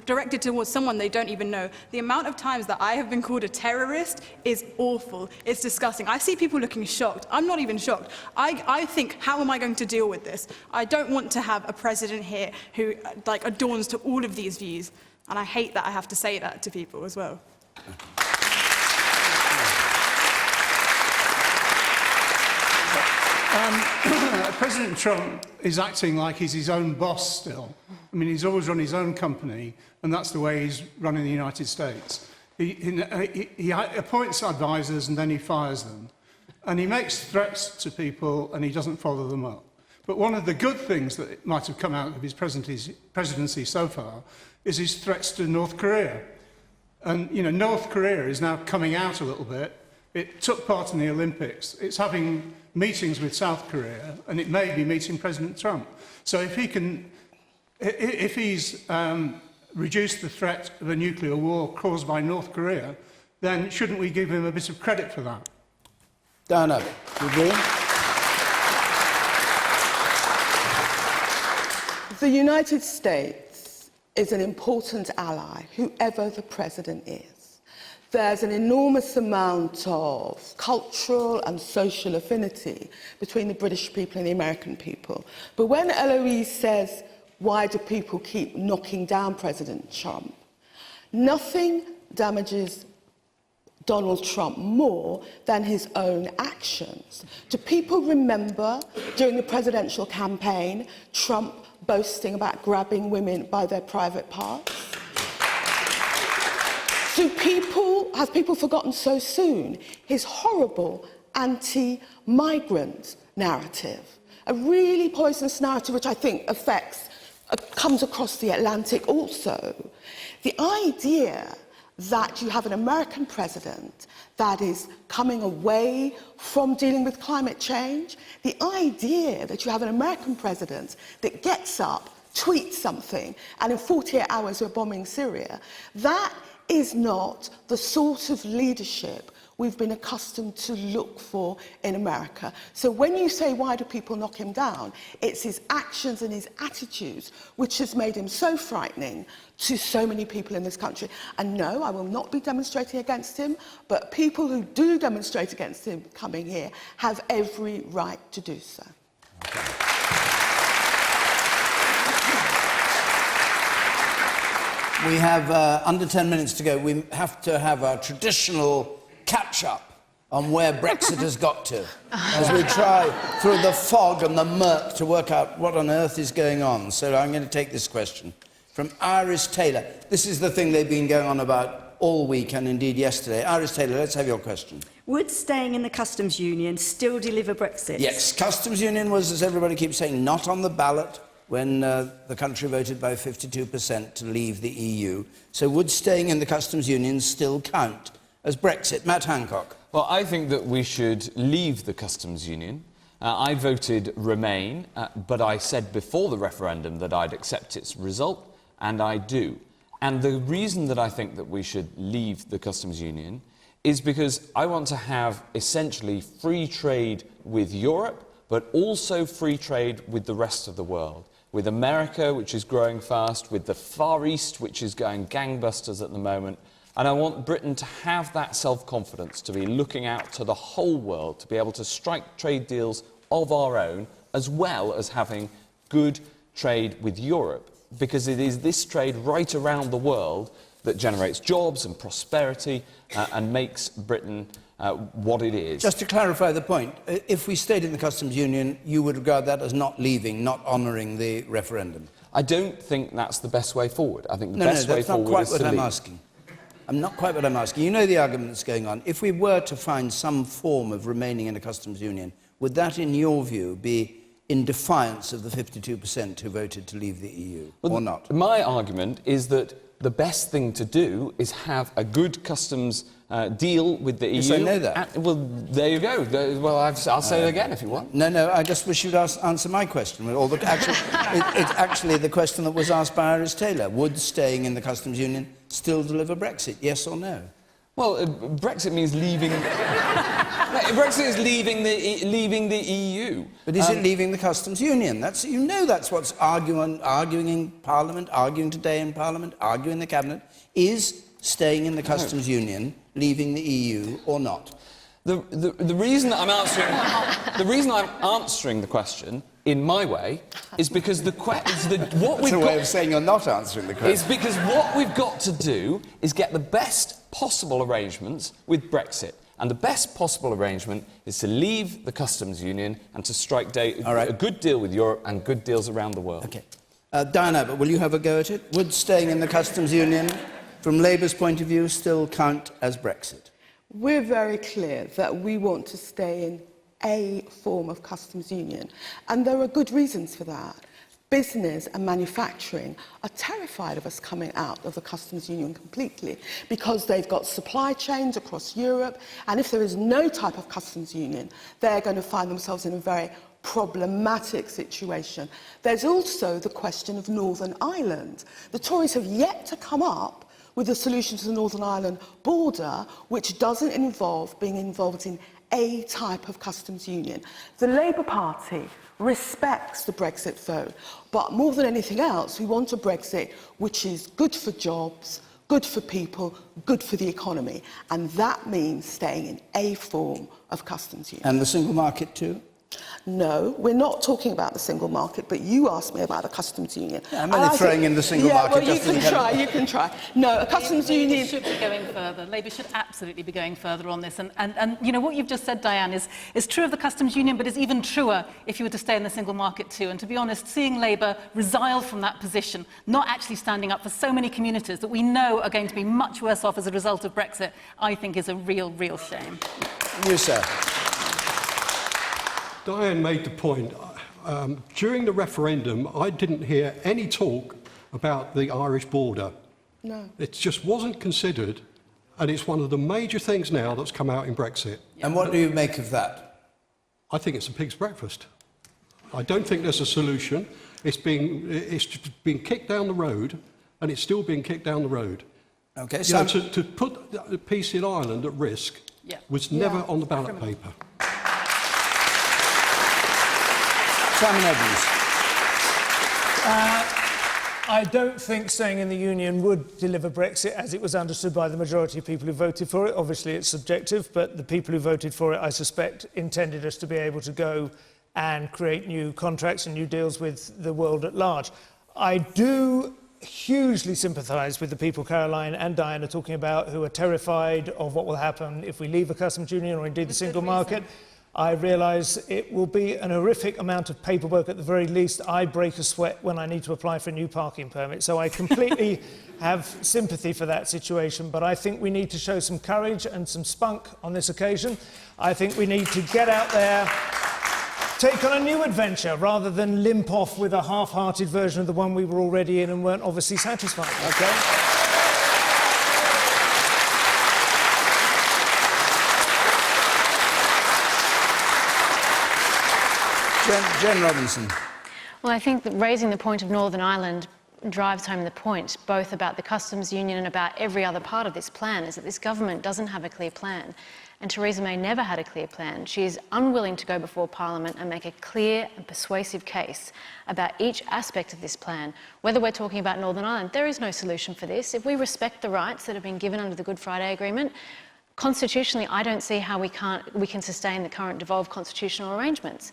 directed towards someone they don't even know. The amount of times that I have been called a terrorist is awful. It's disgusting. I see people looking shocked. I'm not even shocked. I think, how am I going to deal with this? I don't want to have a president here who adorns to all of these views, and I hate that I have to say that to people as well. President Trump is acting like he's his own boss still. I mean, he's always run his own company, and that's the way he's running the United States. He appoints advisors and then he fires them, and he makes threats to people and he doesn't follow them up. But one of the good things that might have come out of his presidency so far is his threats to North Korea. And, you know, North Korea is now coming out a little bit. It took part in the Olympics. It's having meetings with South Korea, and it may be meeting President Trump. So if he's reduced the threat of a nuclear war caused by North Korea, then shouldn't we give him a bit of credit for that? Diana, do you agree? The United States is an important ally, whoever the president is. There's an enormous amount of cultural and social affinity between the British people and the American people. But when Eloise says, why do people keep knocking down President Trump? Nothing damages Donald Trump more than his own actions. Do people remember during the presidential campaign, Trump boasting about grabbing women by their private parts? Have people forgotten so soon his horrible anti-migrant narrative? A really poisonous narrative which I think comes across the Atlantic also. The idea that you have an American president that is coming away from dealing with climate change, the idea that you have an American president that gets up, tweets something, and in 48 hours we're bombing Syria, that is not the sort of leadership we've been accustomed to look for in America. So when you say, why do people knock him down, it's his actions and his attitudes which has made him so frightening to so many people in this country. And no, I will not be demonstrating against him, but people who do demonstrate against him coming here have every right to do so. We have under 10 minutes to go. We have to have our traditional catch-up on where Brexit has got to, as we try through the fog and the murk to work out what on earth is going on. So I'm going to take this question from Iris Taylor. This is the thing they've been going on about all week and indeed yesterday. Iris Taylor, let's have your question. Would staying in the customs union still deliver Brexit? Yes, customs union was, as everybody keeps saying, not on the ballot when the country voted by 52% to leave the EU. So would staying in the customs union still count as Brexit? Matt Hancock. Well, I think that we should leave the customs union. I voted Remain, but I said before the referendum that I'd accept its result, and I do. And the reason that I think that we should leave the customs union is because I want to have essentially free trade with Europe, but also free trade with the rest of the world. With America, which is growing fast, with the Far East, which is going gangbusters at the moment. And I want Britain to have that self-confidence, to be looking out to the whole world, to be able to strike trade deals of our own, as well as having good trade with Europe. Because it is this trade right around the world that generates jobs and prosperity and makes Britain what it is. Just to clarify the point, if we stayed in the customs union, you would regard that as not leaving, not honouring the referendum? I don't think that's the best way forward. I think the best way forward is to leave. No, that's not quite what I'm asking. I'm not quite what I'm asking. You know the argument that's going on. If we were to find some form of remaining in a customs union, would that, in your view, be in defiance of the 52% who voted to leave the EU, or not? My argument is that the best thing to do is have a good customs deal with the EU. Yes, I know that. Well, there you go. Well, I'll say it again if you want. No, I just wish you'd answer my question. It's actually the question that was asked by Iris Taylor. Would staying in the customs union still deliver Brexit, yes or no? Well, Brexit means leaving... Brexit is leaving the EU. But is it leaving the customs union? That's what's arguing in Parliament, arguing today in Parliament, arguing in the Cabinet. Is staying in the customs union leaving the EU or not? The reason that I'm answering the question in my way is because That's a way of saying you're not answering the question. Is because what we've got to do is get the best possible arrangements with Brexit. And the best possible arrangement is to leave the customs union and to strike a good deal with Europe and good deals around the world. OK. Diane Abbott, will you have a go at it? Would staying in the customs union, from Labour's point of view, still count as Brexit? We're very clear that we want to stay in a form of customs union. And there are good reasons for that. Business and manufacturing are terrified of us coming out of the customs union completely because they've got supply chains across Europe, and if there is no type of customs union, they're going to find themselves in a very problematic situation. There's also the question of Northern Ireland. The Tories have yet to come up with a solution to the Northern Ireland border which doesn't involve being involved in a type of customs union. The Labour Party respects the Brexit vote, but more than anything else, we want a Brexit which is good for jobs, good for people, good for the economy, and that means staying in a form of customs union. And the single market too? No, we're not talking about the single market, but you asked me about the customs union. Yeah, I'm only throwing in the single market. Yeah, well, you can try. No, a customs union... Labour should be going further. Labour should absolutely be going further on this. And you know, what you've just said, Diane, is true of the customs union, but is even truer if you were to stay in the single market too. And to be honest, seeing Labour resile from that position, not actually standing up for so many communities that we know are going to be much worse off as a result of Brexit, I think is a real, real shame. You, sir. Diane made the point. During the referendum, I didn't hear any talk about the Irish border. No. It just wasn't considered, and it's one of the major things now that's come out in Brexit. And what do you make of that? I think it's a pig's breakfast. I don't think there's a solution. It's being kicked down the road, and it's still being kicked down the road. Okay, You so know, to put the peace in Ireland at risk was never on the ballot paper. Simon Edmunds. I don't think staying in the Union would deliver Brexit as it was understood by the majority of people who voted for it. Obviously, it's subjective, but the people who voted for it, I suspect, intended us to be able to go and create new contracts and new deals with the world at large. I do hugely sympathise with the people Caroline and Diane are talking about who are terrified of what will happen if we leave the customs union or indeed the single market. I realise it will be an horrific amount of paperwork at the very least. I break a sweat when I need to apply for a new parking permit, so I completely have sympathy for that situation, but I think we need to show some courage and some spunk on this occasion. I think we need to get out there, take on a new adventure, rather than limp off with a half-hearted version of the one we were already in and weren't obviously satisfied. Okay. Jen Robinson. Well, I think that raising the point of Northern Ireland drives home the point, both about the customs union and about every other part of this plan, is that this government doesn't have a clear plan. And Theresa May never had a clear plan. She is unwilling to go before Parliament and make a clear and persuasive case about each aspect of this plan. Whether we're talking about Northern Ireland, there is no solution for this. If we respect the rights that have been given under the Good Friday Agreement, constitutionally, I don't see how we can sustain the current devolved constitutional arrangements.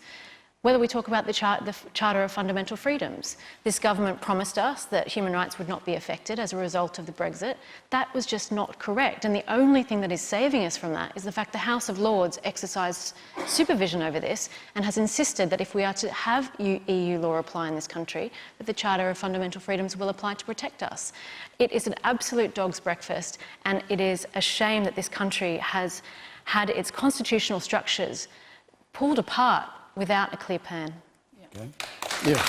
Whether we talk about the Charter of Fundamental Freedoms, this government promised us that human rights would not be affected as a result of the Brexit. That was just not correct. And the only thing that is saving us from that is the fact the House of Lords exercised supervision over this and has insisted that if we are to have EU law apply in this country, that the Charter of Fundamental Freedoms will apply to protect us. It is an absolute dog's breakfast, and it is a shame that this country has had its constitutional structures pulled apart without a clear plan. Okay. Yeah.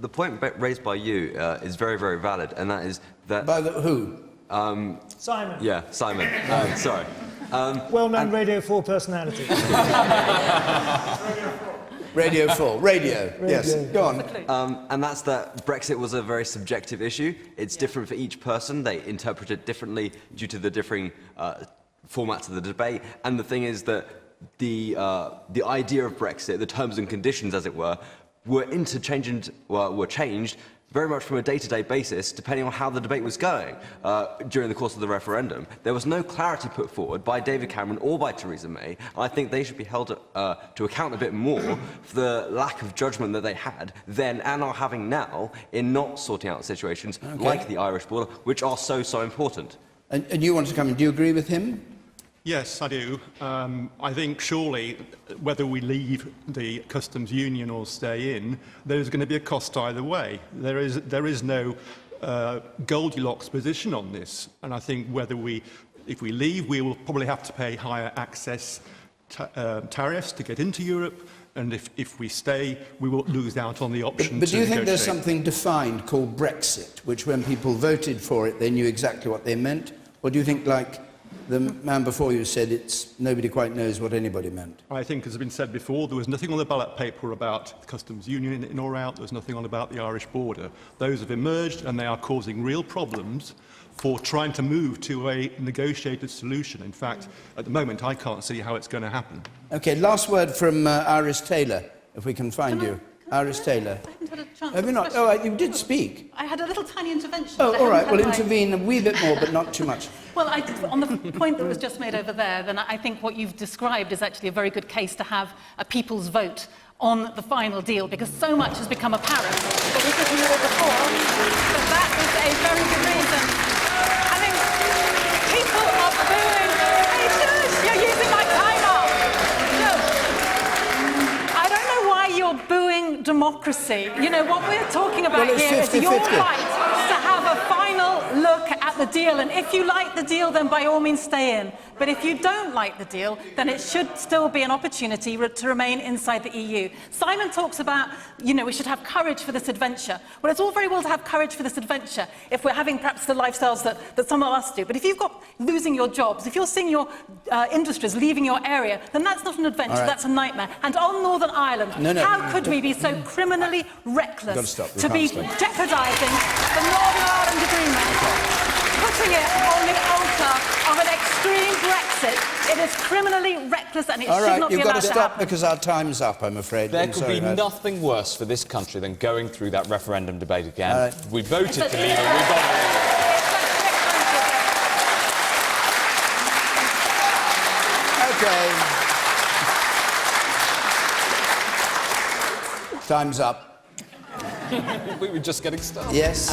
The point raised by you is very, very valid, and that is that... By who? Simon. Yeah, Simon. Sorry. Well-known Radio 4 personality. Radio 4. Radio. Yes. Go on. And that's that Brexit was a very subjective issue. It's different for each person. They interpret it differently due to the differing formats of the debate. And the thing is that the idea of Brexit, the terms and conditions, as it were changed very much from a day-to-day basis, depending on how the debate was going during the course of the referendum. There was no clarity put forward by David Cameron or by Theresa May. I think they should be held to account a bit more for the lack of judgment that they had then and are having now in not sorting out situations like the Irish border, which are so important. And you want to come in? Do you agree with him? Yes, I do. I think surely whether we leave the customs union or stay in, there's going to be a cost either way. There is no Goldilocks position on this, and I think if we leave, we will probably have to pay higher access tariffs to get into Europe, and if we stay, we will lose out on the option. But do you to think there's negotiate. something defined called Brexit, which when people voted for it, they knew exactly what they meant? Or do you think, like the man before you said, nobody quite knows what anybody meant? I think, as has been said before, there was nothing on the ballot paper about the customs union in or out. There was nothing on about the Irish border. Those have emerged, and they are causing real problems for trying to move to a negotiated solution. In fact, at the moment, I can't see how it's going to happen. OK, last word from Iris Taylor, if we can find you. Iris Taylor. I haven't had a chance. Have you not? Oh, you did speak. I had a little tiny intervention. Oh, all right. Well, intervene a wee bit more, but not too much. Well, on the point that was just made over there, then I think what you've described is actually a very good case to have a people's vote on the final deal, because so much has become apparent. But we just knew it before, so that is a very good reason. I mean, people are booing. Hey, shush, you're using my timer. No. I don't know why you're booing democracy. You know, what we're talking about here is your right to have a final look at the deal. And if you like the deal, then by all means stay in. But if you don't like the deal, then it should still be an opportunity to remain inside the EU. Simon talks about, we should have courage for this adventure. Well, it's all very well to have courage for this adventure if we're having perhaps the lifestyles that some of us do. But if you've got losing your jobs, if you're seeing your industries leaving your area, then that's not an adventure, that's a nightmare. And on Northern Ireland, how could we be so criminally reckless to be jeopardising the Northern Ireland Agreement? Putting it on the altar of an extreme Brexit. It is criminally reckless, and it should not be allowed to happen. You've got to stop because our time's up, I'm afraid. There could be nothing worse for this country than going through that referendum debate again. We voted to leave it, we've got to leave it. OK. Time's up. We were just getting started. Yes.